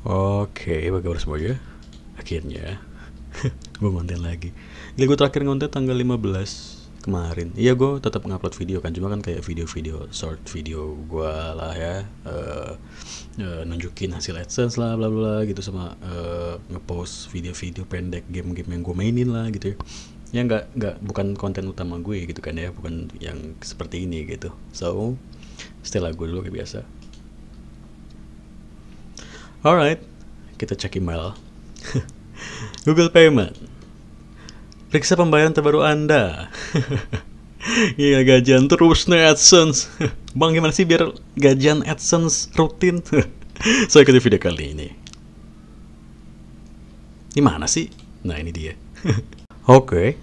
Oke, apa kabar semuanya? Akhirnya gue ngonten lagi. Gila, gue terakhir ngonten tanggal 15 kemarin. Iya, gue tetap ngupload video kan, cuma kan kayak video-video short video gue lah ya, nunjukin hasil AdSense lah bla bla gitu, sama ngepost video-video pendek game-game yang gue mainin lah gitu ya. Ya nggak bukan konten utama gue gitu kan ya, bukan yang seperti ini gitu. So, setelah gue dulu kayak biasa. Alright, kita cek email. Google Payment. Periksa pembayaran terbaru Anda. Iya, gajian terus nih AdSense. Bang, gimana sih biar gajian AdSense rutin? Saya ikuti video kali ini. Di mana sih? Nah, ini dia. Oke,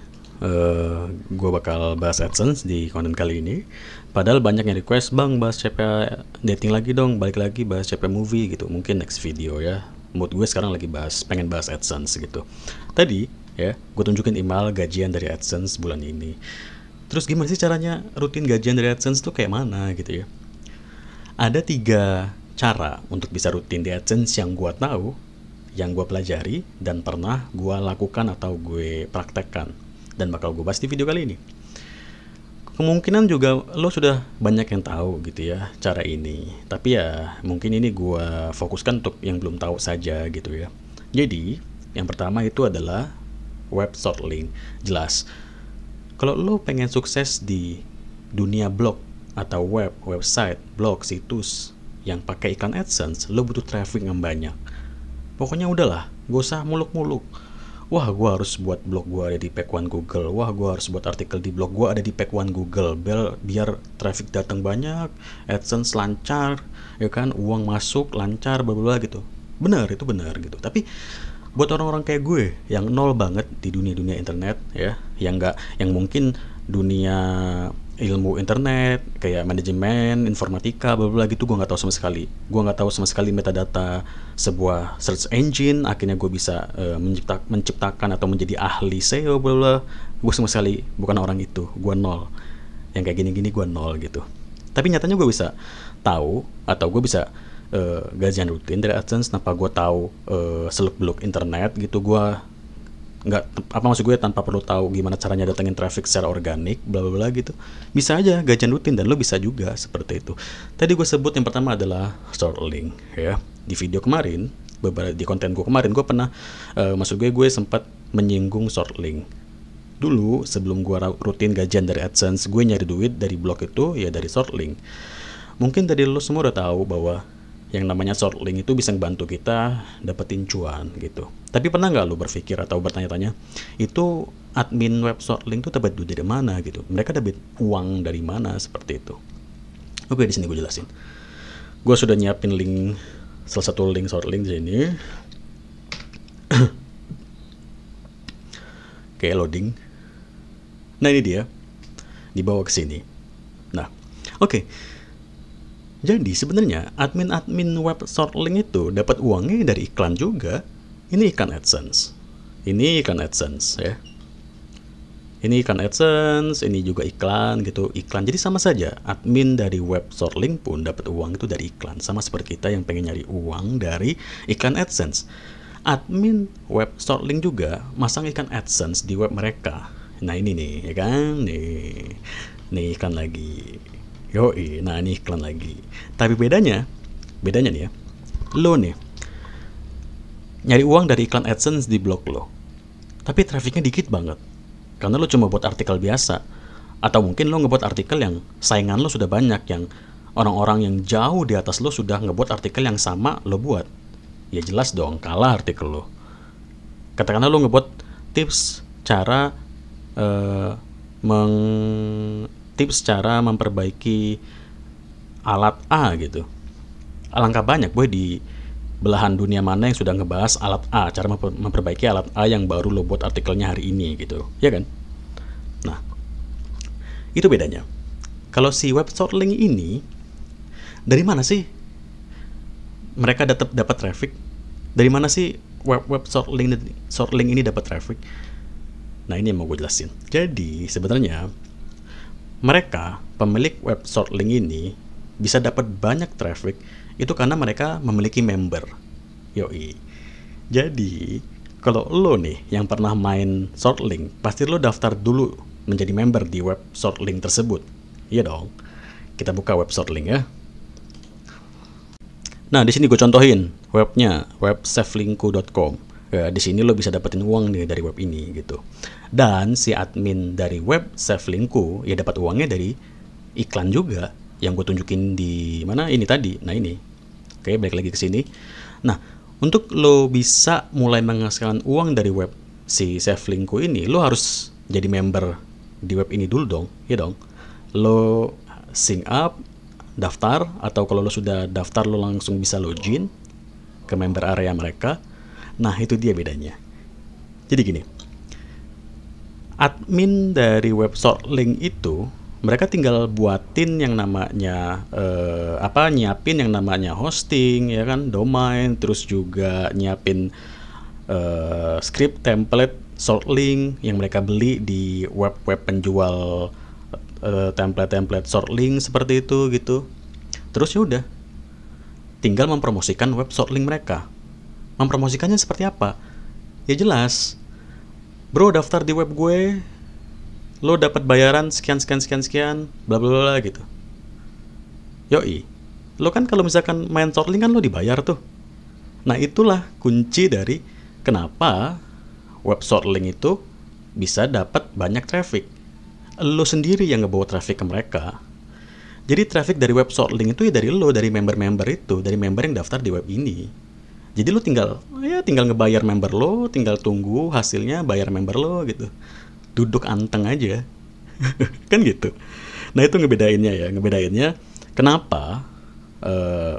gue bakal bahas AdSense di konten kali ini. Padahal banyak yang request, bang bahas CP dating lagi dong, balik lagi bahas CP movie gitu. Mungkin next video ya. Mood gue sekarang lagi pengen bahas AdSense gitu. Tadi ya, gue tunjukin email gajian dari AdSense bulan ini. Terus gimana sih caranya rutin gajian dari AdSense tuh kayak mana gitu ya? Ada 3 cara untuk bisa rutin di AdSense yang gue tahu, yang gue pelajari, dan pernah gue lakukan atau gue praktekkan, dan bakal gue bahas di video kali ini. Kemungkinan juga lo sudah banyak yang tahu gitu ya cara ini, tapi ya mungkin ini gue fokuskan untuk yang belum tahu saja gitu ya. Jadi yang pertama itu adalah web shortlink. Jelas, kalau lo pengen sukses di dunia blog atau website, blog, situs yang pakai iklan AdSense, lo butuh traffic yang banyak. Pokoknya udahlah, gak usah muluk-muluk. Wah, gue harus buat blog gue ada di page 1 Google. Wah, gue harus buat artikel di blog gue ada di page 1 Google. Biar traffic datang banyak, AdSense lancar, ya kan, uang masuk lancar, bla bla gitu. Benar, itu benar gitu. Tapi buat orang-orang kayak gue yang nol banget di dunia internet ya, yang mungkin dunia ilmu internet kayak manajemen informatika bla bla gitu, gue nggak tahu sama sekali metadata sebuah search engine. Akhirnya gue bisa menciptakan atau menjadi ahli SEO bla bla. Gue sama sekali bukan orang itu, gue nol. Yang kayak gini-gini gue nol gitu. Tapi nyatanya gue bisa tahu, atau gue bisa gajian rutin dari AdSense tanpa gue tahu seluk-beluk internet gitu. Gue maksud gue tanpa perlu tahu gimana caranya datengin traffic secara organik bla bla bla gitu. Bisa aja gajian rutin, dan lo bisa juga seperti itu. Tadi gue sebut yang pertama adalah shortlink ya. Di video kemarin, di konten gue kemarin, gue pernah maksud gue sempat menyinggung shortlink. Dulu sebelum gue rutin gajian dari AdSense, gue nyari duit dari blog itu ya dari shortlink. Mungkin dari lo semua udah tahu bahwa yang namanya shortlink itu bisa membantu kita dapetin cuan gitu. Tapi pernah nggak lo berpikir atau bertanya-tanya, itu admin web shortlink itu dapat duit dari mana gitu? Mereka dapat uang dari mana seperti itu? Oke, di sini gue jelasin. Gue sudah nyiapin link, salah satu link shortlink di sini. Kayak loading. Nah, ini dia. Dibawa ke sini. Nah, oke. Jadi sebenarnya admin web shortlink itu dapat uangnya dari iklan juga. Ini iklan AdSense. Ini iklan AdSense ya. Ini iklan AdSense, ini juga iklan gitu, iklan. Jadi sama saja, admin dari web shortlink pun dapat uang itu dari iklan. Sama seperti kita yang pengen nyari uang dari iklan AdSense. Admin web shortlink juga masang iklan AdSense di web mereka. Nah, ini nih, ya kan? Nih iklan lagi. Yoi, nah ini iklan lagi. Tapi bedanya nih ya, lo nih nyari uang dari iklan AdSense di blog lo, tapi trafficnya dikit banget, karena lo cuma buat artikel biasa. Atau mungkin lo ngebuat artikel yang saingan lo sudah banyak, yang orang-orang yang jauh di atas lo sudah ngebuat artikel yang sama lo buat. Ya jelas dong, kalah artikel lo. Katakanlah lo ngebuat tips cara memperbaiki alat A gitu. Alangkah banyak gue di belahan dunia mana yang sudah ngebahas alat A, cara memperbaiki alat A yang baru lo buat artikelnya hari ini gitu, ya kan? Nah, itu bedanya. Kalau si web shortlink ini, dari mana sih mereka dapat traffic? Dari mana sih web shortlink ini dapat traffic? Nah, ini yang mau gue jelasin. Jadi sebenarnya mereka, pemilik web shortlink ini, bisa dapat banyak traffic itu karena mereka memiliki member. Yoi. Jadi, kalau lo nih yang pernah main Shortlink, pasti lo daftar dulu menjadi member di web Shortlink tersebut. Iya dong. Kita buka web Shortlink ya. Nah, di sini gue contohin webnya, web savelinku.com. Ya, di sini lo bisa dapetin uang nih dari web ini gitu. Dan si admin dari web Savelinku ya dapat uangnya dari iklan juga yang gue tunjukin di mana ini tadi. Nah, ini. Oke, balik lagi ke sini. Nah, untuk lo bisa mulai menghasilkan uang dari web si Savelinku ini, lo harus jadi member di web ini dulu dong, ya dong. Lo sign up, daftar, atau kalau lo sudah daftar lo langsung bisa login ke member area mereka. Nah, itu dia bedanya. Jadi gini, admin dari web Shortlink itu mereka tinggal buatin yang namanya nyiapin yang namanya hosting ya kan, domain, terus juga nyiapin script template Shortlink yang mereka beli di web-web penjual template-template Shortlink seperti itu gitu. Terus ya udah, tinggal mempromosikan web Shortlink mereka. Mempromosikannya seperti apa? Ya jelas, bro daftar di web gue, lo dapat bayaran sekian bla bla bla gitu. Yoi, lo kan kalau misalkan main Shortlink kan lo dibayar tuh. Nah, itulah kunci dari kenapa web Shortlink itu bisa dapat banyak traffic. Lo sendiri yang ngebawa traffic ke mereka. Jadi traffic dari web Shortlink itu ya dari lo, dari member-member itu, dari member yang daftar di web ini. Jadi lo tinggal ngebayar member lo, tinggal tunggu hasilnya bayar member lo gitu. Duduk anteng aja. Kan gitu. Nah, itu ngebedainnya kenapa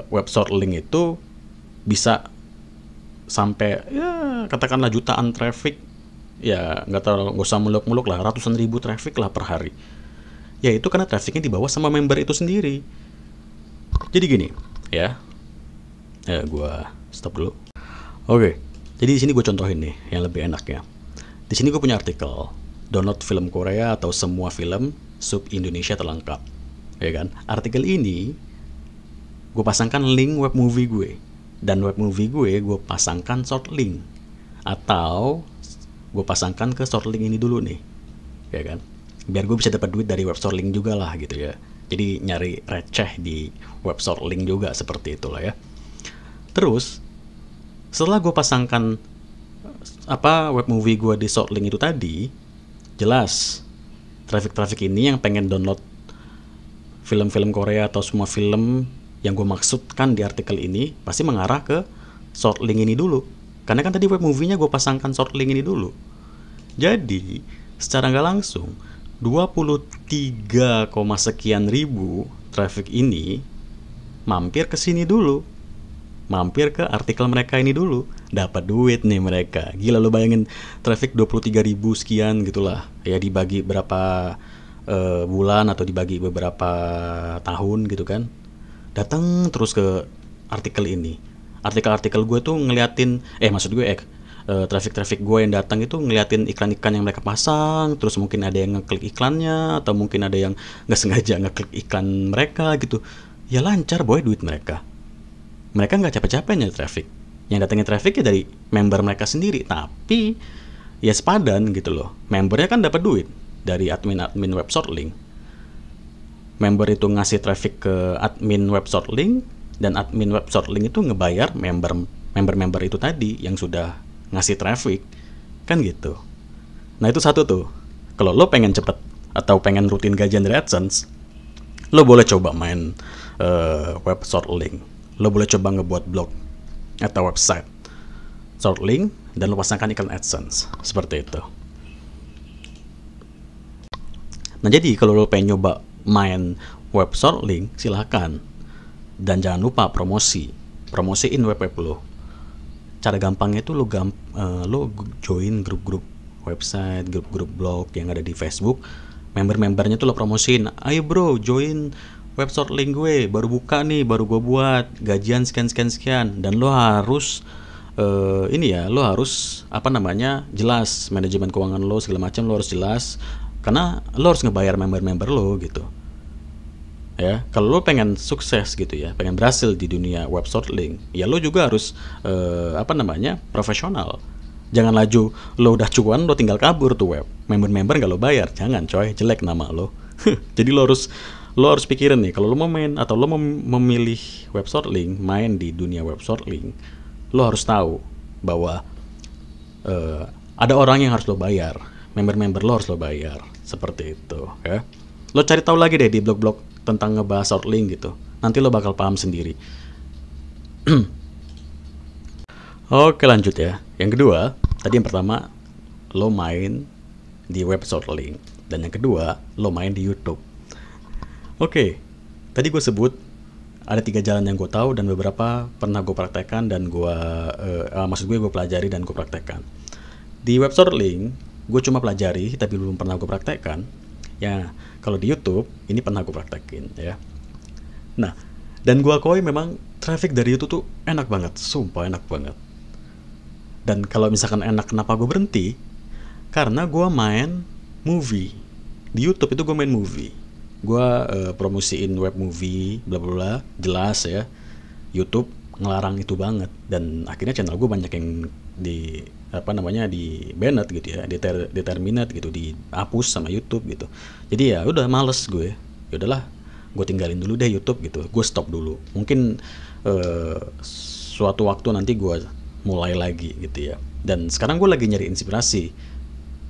web Shortlink itu bisa sampai ya katakanlah jutaan traffic. Ya nggak usah muluk-muluk lah, ratusan ribu traffic lah per hari. Ya itu karena trafficnya dibawa sama member itu sendiri. Jadi gini ya, gua stop dulu. Oke, jadi di sini gue contohin nih yang lebih enak ya. Di sini gue punya artikel download film Korea atau semua film sub Indonesia terlengkap, ya kan? Artikel ini gue pasangkan link web movie gue, dan web movie gue pasangkan short link, atau gue pasangkan ke short link ini dulu nih, ya kan? Biar gue bisa dapat duit dari web short link juga lah gitu ya. Jadi nyari receh di web short link juga seperti itulah ya. Terus setelah gue pasangkan web movie gue di short link itu tadi, jelas traffic ini yang pengen download film-film Korea atau semua film yang gue maksudkan di artikel ini pasti mengarah ke short link ini dulu, karena kan tadi web movie-nya gue pasangkan short link ini dulu. Jadi secara nggak langsung 23, sekian ribu traffic ini mampir ke sini dulu, mampir ke artikel mereka ini dulu, dapat duit nih mereka. Gila, lo bayangin traffic 23.000 sekian gitulah ya, dibagi berapa bulan atau dibagi beberapa tahun gitu kan, datang terus ke artikel ini. Artikel-artikel gue tuh ngeliatin traffic gue yang datang itu ngeliatin iklan-iklan yang mereka pasang, terus mungkin ada yang ngeklik iklannya, atau mungkin ada yang nggak sengaja ngeklik iklan mereka gitu. Ya lancar boy duit mereka. Mereka nggak capek-capek nyari traffic. Yang datangnya traffic ya dari member mereka sendiri. Tapi ya sepadan gitu loh. Membernya kan dapat duit dari admin web Shortlink. Member itu ngasih traffic ke admin web Shortlink, dan admin web Shortlink itu ngebayar member itu tadi yang sudah ngasih traffic. Kan gitu. Nah, itu satu tuh. Kalau lo pengen cepet atau pengen rutin gajian dari AdSense, lo boleh coba main web Shortlink. Lo boleh coba ngebuat blog atau website Shortlink dan lo pasangkan iklan AdSense seperti itu. Nah, jadi kalau lo pengen nyoba main web Shortlink, silahkan. Dan jangan lupa promosiin web lo. Cara gampangnya itu lo join grup-grup website, grup-grup blog yang ada di Facebook. Member-membernya tuh lo promosiin. Ayo bro, join web Shortlink gue, baru buka nih, baru gue buat, gajian sekian. Dan lo harus lo harus jelas manajemen keuangan lo segala macam, lo harus jelas, karena lo harus ngebayar member-member lo gitu. ya. Kalau lo pengen sukses gitu ya, pengen berhasil di dunia web short link, ya lo juga harus profesional. Jangan laju lo udah cuan lo tinggal kabur tuh web. Member-member nggak lo bayar, jangan coy, jelek nama lo. Jadi lo harus pikirin nih, kalau lo mau main atau lo mau memilih web short link, main di dunia web short link, lo harus tahu bahwa ada orang yang harus lo bayar, member-member lo harus lo bayar, seperti itu ya. Lo cari tahu lagi deh di blog-blog tentang ngebahas short link gitu, nanti lo bakal paham sendiri. Oke, lanjut ya. Yang kedua, tadi yang pertama lo main di web short link, dan yang kedua lo main di YouTube. Oke, tadi gue sebut ada 3 jalan yang gue tahu dan beberapa pernah gue praktekkan dan maksud gue pelajari dan gue praktekkan. Di web short link gue cuma pelajari tapi belum pernah gue praktekkan. Ya, kalau di YouTube ini pernah gue praktekin ya. Nah, dan gue akui memang traffic dari YouTube tuh enak banget, sumpah enak banget. Dan kalau misalkan enak, kenapa gue berhenti? Karena gue main movie. Di YouTube itu gue main movie. Gue promosiin web movie, bla bla bla, jelas ya. YouTube ngelarang itu banget, dan akhirnya channel gue banyak yang di banned gitu ya, terminate gitu, dihapus sama YouTube gitu. Jadi ya udah males gue. Ya udahlah, gue tinggalin dulu deh YouTube gitu. Gue stop dulu. Mungkin suatu waktu nanti gue mulai lagi gitu ya. Dan sekarang gue lagi nyari inspirasi.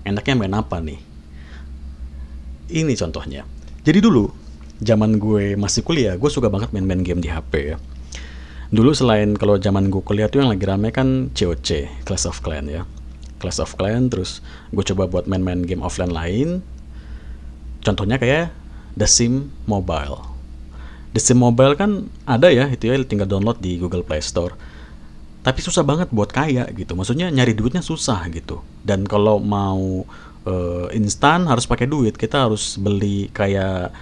Enaknya main apa nih? Ini contohnya. Jadi dulu, zaman gue masih kuliah, gue suka banget main-main game di HP ya. Dulu selain kalau zaman gue kuliah tuh yang lagi rame kan COC, Clash of Clans ya. Clash of Clans, terus gue coba buat main-main game offline lain. Contohnya kayak The Sims Mobile. The Sims Mobile kan ada ya, itu ya, tinggal download di Google Play Store. Tapi susah banget buat kaya gitu. Maksudnya nyari duitnya susah gitu. Dan kalau mau instan harus pakai duit. Kita harus beli kayak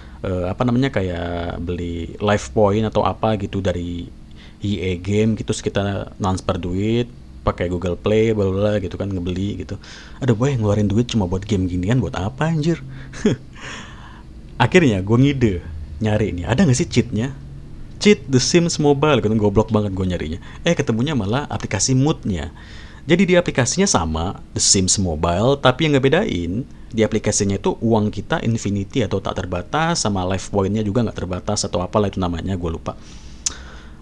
kayak beli live point atau apa gitu dari EA game gitu, kita transfer duit pakai Google Play bla bla gitu kan, ngebeli gitu. Ada boy yang ngeluarin duit cuma buat game ginian, buat apa anjir? Akhirnya gue ngide nyari nih, ada nggak sih cheatnya? Cheat The Sims Mobile kan, goblok banget gue nyarinya. Ketemunya malah aplikasi moodnya. Jadi di aplikasinya sama The Sims Mobile, tapi yang ngebedain di aplikasinya itu uang kita infinity atau tak terbatas, sama life point-nya juga nggak terbatas atau apalah itu namanya, gue lupa.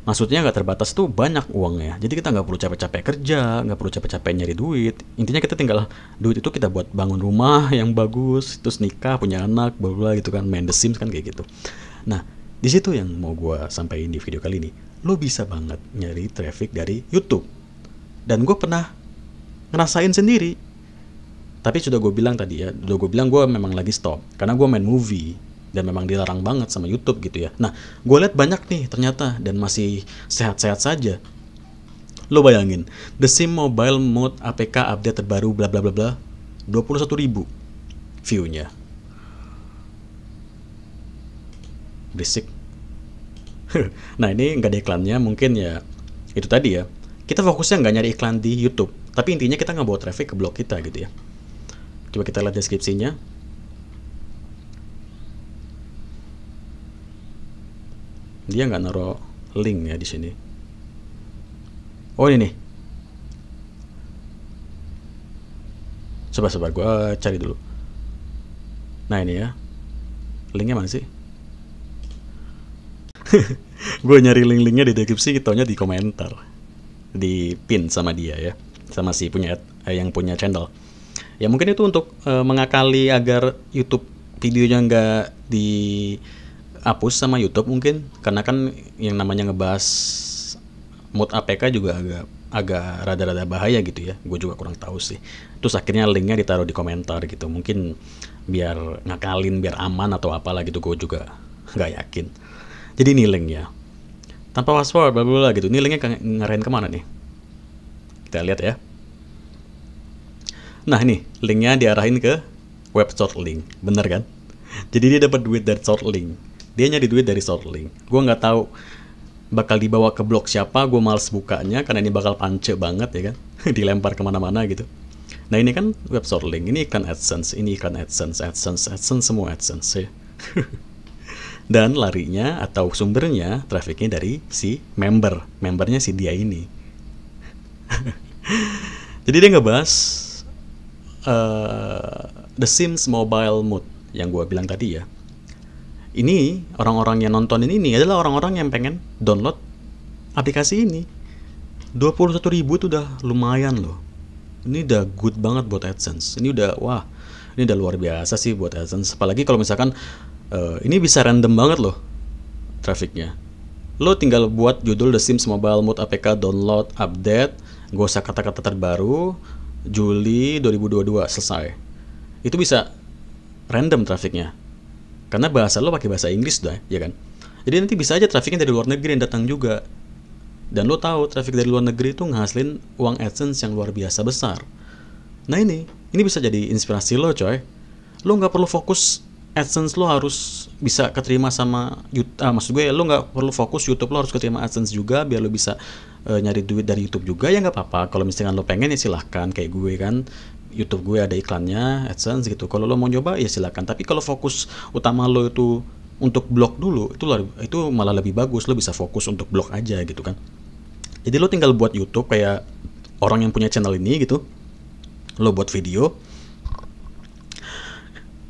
Maksudnya nggak terbatas tuh banyak uangnya. Jadi kita nggak perlu capek-capek kerja, nggak perlu capek-capek nyari duit. Intinya kita tinggal duit itu kita buat bangun rumah yang bagus, terus nikah, punya anak, bla gitu kan, main The Sims kan kayak gitu. Nah, di situ yang mau gue sampaikan di video kali ini. Lo bisa banget nyari traffic dari YouTube. Dan gue pernah ngerasain sendiri. Tapi sudah gue bilang tadi ya, gue memang lagi stop karena gue main movie dan memang dilarang banget sama YouTube gitu ya. Nah, gue lihat banyak nih ternyata dan masih sehat-sehat saja. Lo bayangin, The Sims Mobile Mode APK update terbaru bla bla bla bla, 21.000 view-nya. Berisik. Nah, ini nggak ada iklannya, mungkin ya itu tadi ya. Kita fokusnya nggak nyari iklan di YouTube, tapi intinya kita nggak bawa traffic ke blog kita gitu ya. Coba kita lihat deskripsinya. Dia nggak naruh link ya di sini. Oh ini nih. Coba gue cari dulu. Nah ini ya. Linknya mana sih? Gue nyari link-linknya di deskripsi, taunya di komentar, di pin sama dia ya, sama si yang punya channel. Ya mungkin itu untuk mengakali agar YouTube videonya nggak dihapus sama YouTube mungkin, karena kan yang namanya ngebahas mode APK juga agak rada-rada bahaya gitu ya. Gue juga kurang tahu sih. Terus akhirnya linknya ditaruh di komentar gitu, mungkin biar ngakalin, biar aman atau apalah gitu. Gue juga nggak yakin. Jadi ini linknya tanpa password bla bla gitu. Ini linknya ngarahin kemana nih? Kita lihat ya. Nah ini linknya diarahin ke web short link, bener kan? Jadi dia dapat duit dari short link. Dia nyari duit dari short link. Gue nggak tahu bakal dibawa ke blog siapa. Gue males bukanya karena ini bakal pance banget ya kan. Dilempar kemana-mana gitu. Nah ini kan web short link. Ini iklan AdSense. Ini iklan AdSense semua AdSense ya. Dan larinya atau sumbernya trafficnya dari si membernya si dia ini. Jadi dia ngebahas The Sims Mobile Mode yang gue bilang tadi ya. Ini orang-orang yang nonton ini adalah orang-orang yang pengen download aplikasi ini. 21.000 itu udah lumayan loh. Ini udah good banget buat AdSense. Ini udah ini udah luar biasa sih buat AdSense. Apalagi kalau misalkan ini bisa random banget loh trafficnya. Lo tinggal buat judul The Sims Mobile Mode APK download update, gak usah kata-kata terbaru, Juli 2022 selesai. Itu bisa random trafficnya. Karena bahasa lo pakai bahasa Inggris dah, ya kan? Jadi nanti bisa aja trafficnya dari luar negeri yang datang juga. Dan lo tahu traffic dari luar negeri itu ngehasilin uang AdSense yang luar biasa besar. Nah ini bisa jadi inspirasi lo coy. Lo nggak perlu fokus AdSense lo harus bisa keterima sama YouTube. Maksud gue lo nggak perlu fokus YouTube lo harus keterima AdSense juga biar lo bisa nyari duit dari YouTube juga, ya nggak apa-apa. Kalau misalkan lo pengen ya silahkan, kayak gue kan. YouTube gue ada iklannya AdSense gitu. Kalau lo mau coba ya silakan. Tapi kalau fokus utama lo itu untuk blog dulu, itu malah lebih bagus. Lo bisa fokus untuk blog aja gitu kan. Jadi lo tinggal buat YouTube kayak orang yang punya channel ini gitu. Lo buat video.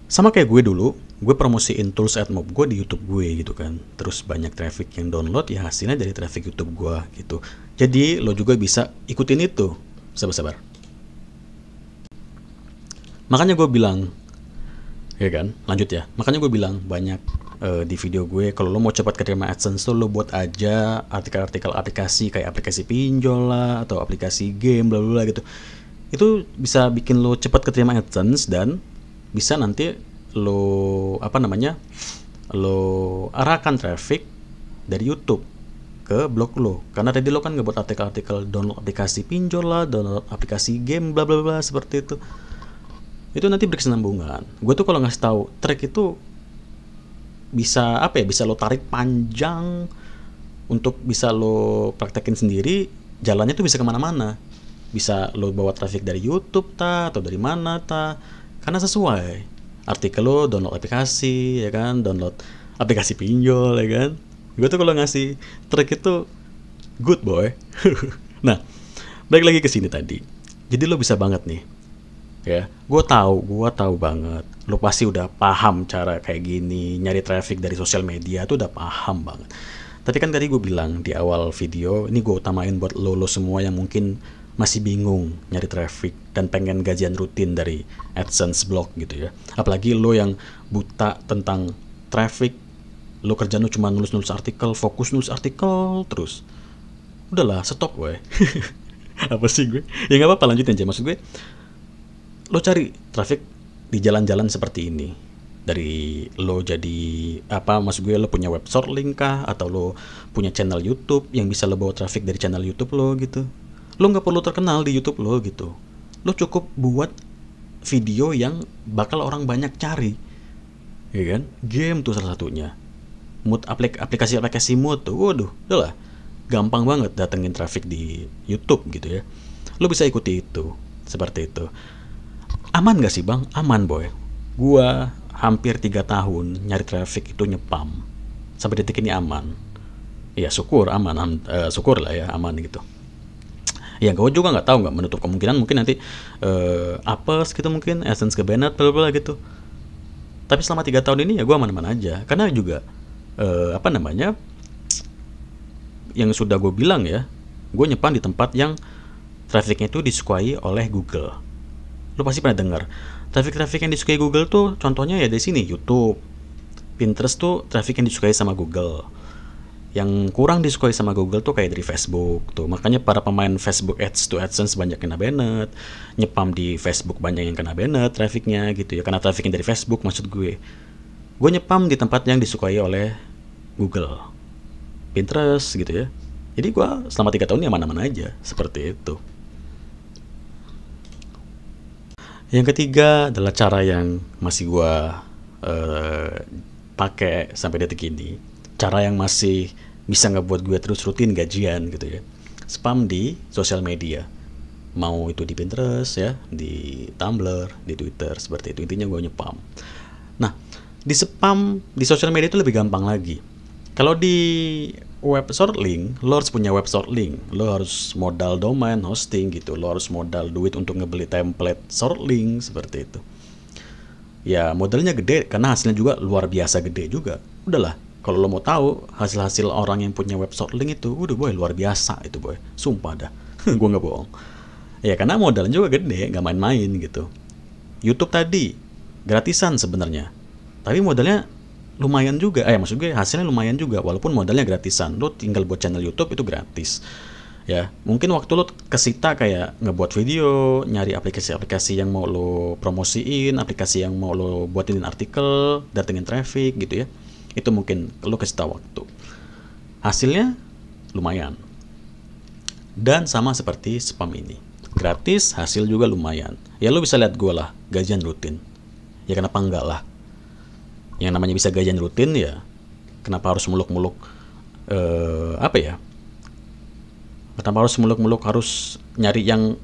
Sama kayak gue dulu, gue promosiin tools AdMob gue di YouTube gue gitu kan. Terus banyak traffic yang download, ya hasilnya dari traffic YouTube gue gitu. Jadi lo juga bisa ikutin itu. Sabar-sabar. Makanya gue bilang, ya kan, lanjut ya. Makanya gue bilang banyak di video gue, kalau lo mau cepat keterima AdSense tuh lo buat aja artikel-artikel aplikasi kayak aplikasi pinjol lah atau aplikasi game bla bla gitu. Itu bisa bikin lo cepat keterima AdSense dan bisa nanti lo lo arahkan traffic dari YouTube ke blog lo. Karena tadi lo kan ngebuat artikel-artikel download aplikasi pinjol lah, download aplikasi game bla bla bla seperti itu. Itu nanti berkesinambungan. Gue tuh kalau ngasih tahu track itu bisa bisa lo tarik panjang untuk bisa lo praktekin sendiri. Jalannya tuh bisa kemana-mana. Bisa lo bawa traffic dari YouTube atau dari mana karena sesuai. Artikel lo download aplikasi, ya kan, download aplikasi pinjol, ya kan. Gue tuh kalau ngasih track itu good boy. Nah, balik lagi ke sini tadi. Jadi lo bisa banget nih. Ya, gue tahu banget. Lo pasti udah paham cara kayak gini nyari traffic dari sosial media tuh udah paham banget. Tapi kan tadi gue bilang di awal video, ini gue utamain buat lo semua yang mungkin masih bingung nyari traffic dan pengen gajian rutin dari AdSense blog gitu ya. Apalagi lo yang buta tentang traffic, lo kerjaan lo cuma nulis artikel, fokus nulis artikel terus. Udahlah, stop gue. Apa sih gue? Ya nggak apa-apa, lanjutin aja. Maksud gue, lo cari traffic di jalan-jalan seperti ini. Dari lo jadi maksud gue lo punya web shortlink kah, atau lo punya channel YouTube yang bisa lo bawa traffic dari channel YouTube lo gitu. Lo nggak perlu terkenal di YouTube lo gitu. Lo cukup buat video yang bakal orang banyak cari, ya kan? Game tuh salah satunya. Mood aplikasi mood tuh, waduh, udah lah, gampang banget datengin traffic di YouTube gitu ya. Lo bisa ikuti itu, seperti itu. Aman gak sih bang? Aman boy. Gua hampir 3 tahun nyari traffic itu nyepam. Sampai detik ini aman. Ya syukur aman, syukur lah ya aman gitu. Ya gue juga nggak tahu, nggak menutup kemungkinan mungkin nanti apes gitu, mungkin AdSense kebanet bla gitu. Tapi selama 3 tahun ini ya gue aman-aman aja. Karena juga yang sudah gue bilang ya, gue nyepam di tempat yang trafficnya itu disukai oleh Google. Lo pasti pernah dengar traffic yang disukai Google tuh contohnya ya dari sini, YouTube, Pinterest tuh traffic yang disukai sama Google. Yang kurang disukai sama Google tuh kayak dari Facebook tuh. Makanya para pemain Facebook Ads to AdSense banyak kena banned, nyepam di Facebook banyak yang kena banned trafficnya gitu ya, karena trafficnya dari Facebook. Maksud gue nyepam di tempat yang disukai oleh Google, Pinterest gitu ya. Jadi gue selama 3 tahun ini aman-aman aja, seperti itu. Yang ketiga adalah cara yang masih gue pakai sampai detik ini. Cara yang masih bisa ngebuat gue terus rutin gajian gitu ya. Spam di sosial media. Mau itu di Pinterest ya, di Tumblr, di Twitter, seperti itu. Intinya gue nyepam. Nah, Di spam di sosial media itu lebih gampang lagi. Kalau di web short link, lo harus punya web short link, lo harus modal domain, hosting gitu, lo harus modal duit untuk ngebeli template short link seperti itu. Ya modalnya gede karena hasilnya juga luar biasa gede juga. Udahlah, kalau lo mau tahu hasil-hasil orang yang punya web short link itu, udah boy luar biasa itu boy, sumpah dah, gue nggak bohong. Ya karena modalnya juga gede, nggak main-main gitu. YouTube tadi gratisan sebenarnya, tapi modalnya lumayan juga. Maksud gue hasilnya lumayan juga, walaupun modalnya gratisan. Lo tinggal buat channel YouTube itu gratis. Ya, mungkin waktu lo kesita kayak ngebuat video, nyari aplikasi-aplikasi yang mau lo promosiin, aplikasi yang mau lo buatin artikel, datengin traffic gitu ya. Itu mungkin lo kesita waktu. Hasilnya lumayan. Dan sama seperti spam ini. Gratis, hasil juga lumayan. Ya lo bisa lihat gue lah, gajian rutin. Ya kenapa enggak lah. Yang namanya bisa gajian rutin ya, kenapa harus muluk-muluk kenapa harus muluk-muluk harus nyari yang,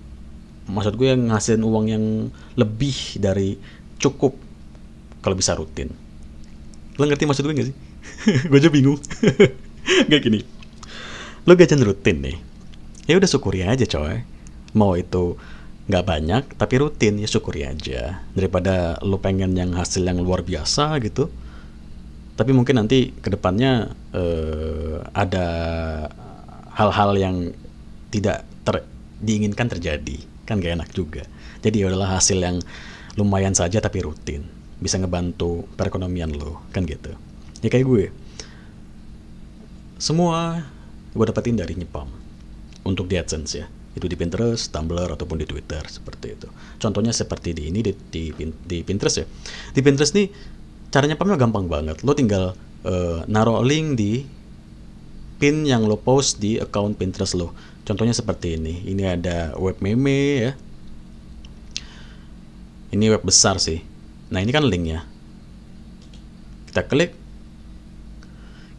maksud gue yang ngasilin uang yang lebih dari cukup kalau bisa rutin. Lo ngerti maksud gue gak sih? Gue aja bingung. Gak gini, lo gajian rutin nih, ya udah syukuri aja coy. Mau itu nggak banyak tapi rutin, ya syukuri aja, daripada lo pengen yang hasil yang luar biasa gitu tapi mungkin nanti kedepannya ada hal-hal yang tidak diinginkan terjadi, kan gak enak juga. Jadi ya udahlah, hasil yang lumayan saja tapi rutin, bisa ngebantu perekonomian lo, kan gitu. Ya kayak gue, semua gue dapetin dari nyepam untuk di AdSense ya, itu di Pinterest, Tumblr, ataupun di Twitter seperti itu. Contohnya seperti di ini di Pinterest ya. Di Pinterest nih cara nyepamnya gampang banget. Lo tinggal naruh link di pin yang lo post di account Pinterest lo. Contohnya seperti ini. Ini ada web meme ya. Ini web besar sih. Nah ini kan linknya. Kita klik,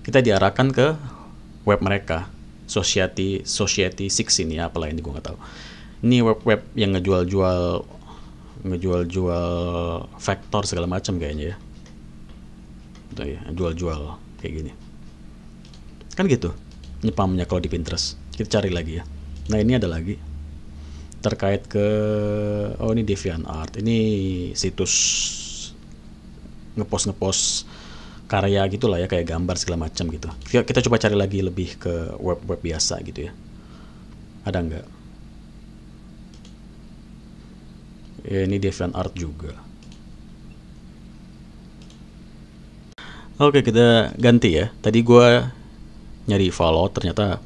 kita diarahkan ke web mereka. Society 6 ini, apalah ini gue nggak tahu. Ini web yang ngejual-jual vektor segala macam kayaknya ya. Tuh ya, jual-jual kayak gini. Kan gitu nyepamnya kalau di Pinterest. Kita cari lagi ya. Nah ini ada lagi terkait ke, ini DeviantArt. Ini situs ngepost karya gitulah ya, kayak gambar segala macam gitu. Kita coba cari lagi lebih ke web biasa gitu ya. Ada nggak? Ya, ini DeviantArt juga. Oke, kita ganti ya. Tadi gue nyari Fallout, ternyata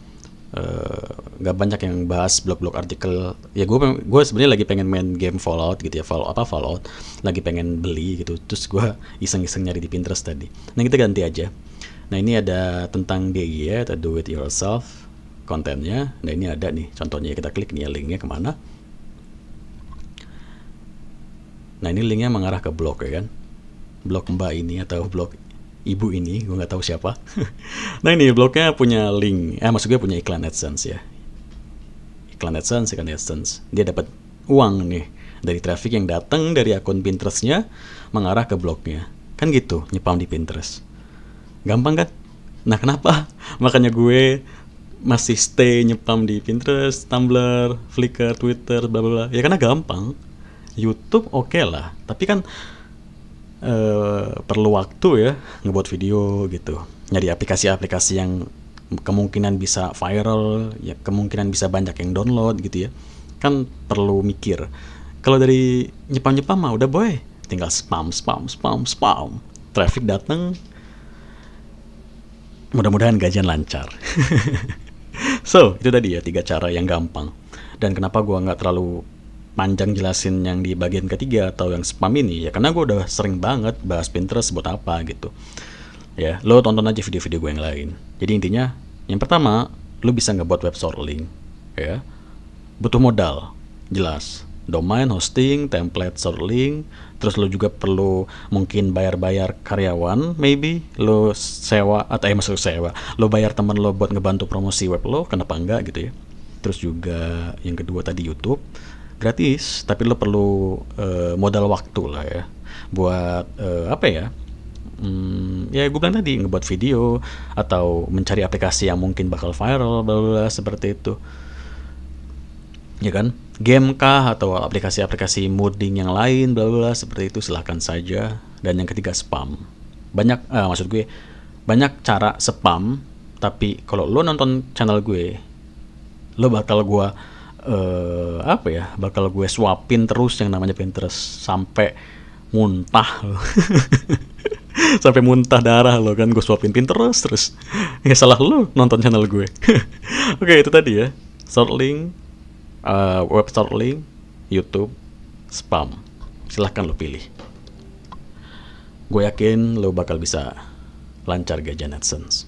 nggak banyak yang bahas blog-blog artikel. Ya gue sebenarnya lagi pengen main game Fallout gitu ya, Fallout. Lagi pengen beli gitu. Terus gue iseng-iseng nyari di Pinterest tadi. Nah kita ganti aja. Nah ini ada tentang DIY ya, atau do it yourself kontennya. Nah ini ada nih contohnya, kita klik nih ya, linknya kemana. Nah ini linknya mengarah ke blog ya kan, blog mbak ini atau blog ibu ini, gue nggak tahu siapa. Nah ini blognya punya link, maksudnya punya iklan AdSense ya, iklan AdSense. Dia dapat uang nih dari traffic yang datang dari akun Pinterestnya mengarah ke blognya, kan gitu nyepam di Pinterest. Gampang kan? Nah kenapa makanya gue masih stay nyepam di Pinterest, Tumblr, Flickr, Twitter, bla bla bla. Ya karena gampang. YouTube oke lah, tapi kan perlu waktu ya ngebuat video gitu, nyari aplikasi-aplikasi yang kemungkinan bisa viral ya, kemungkinan bisa banyak yang download gitu ya, kan perlu mikir. Kalau dari nyepam mah udah boy, tinggal spam, traffic datang, mudah-mudahan gajian lancar. So itu tadi ya 3 cara yang gampang. Dan kenapa gua nggak terlalu panjang jelasin yang di bagian ketiga atau yang spam ini ya, karena gue udah sering banget bahas Pinterest buat apa gitu ya. Lo tonton aja video-video gue yang lain. Jadi intinya yang pertama, lo bisa ngebuat web short link ya, butuh modal jelas, domain, hosting, template short link. Terus lo juga perlu mungkin bayar karyawan, maybe lo sewa atau lo bayar temen lo buat ngebantu promosi web lo, kenapa enggak gitu ya. Terus juga yang kedua tadi YouTube gratis, tapi lo perlu modal waktu lah ya, buat Ya gue bilang tadi, ngebuat video atau mencari aplikasi yang mungkin bakal viral, bla bla bla, seperti itu. Ya kan? Game kah atau aplikasi-aplikasi modding yang lain, bla bla bla, seperti itu, silahkan saja. Dan yang ketiga, spam. Maksud gue banyak cara spam, tapi kalau lo nonton channel gue, lo bakal gue bakal gue swapin terus yang namanya Pinterest sampai muntah lo. Sampai muntah darah lo kan, gue swapin Pinterest terus. Ya salah lo nonton channel gue. Oke, itu tadi ya, short link, web short link, YouTube, spam. Silahkan lo pilih. Gue yakin lo bakal bisa lancar gajian AdSense.